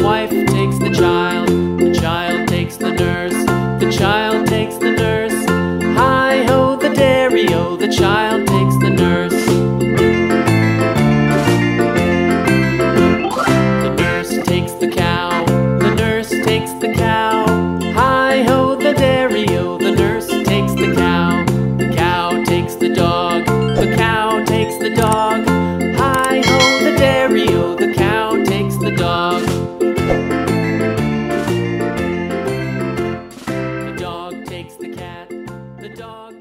wife takes the child takes the nurse, the child takes the nurse. Hi-ho the dairy-o, the child takes the nurse. The nurse takes the cow, the nurse takes the cow. Hi-ho the dairy-o, the nurse takes the cow. The cow takes the dog, the cow takes the dog. Hi-ho the dairy-o, the cow takes the dog. The dog takes the cat, the dog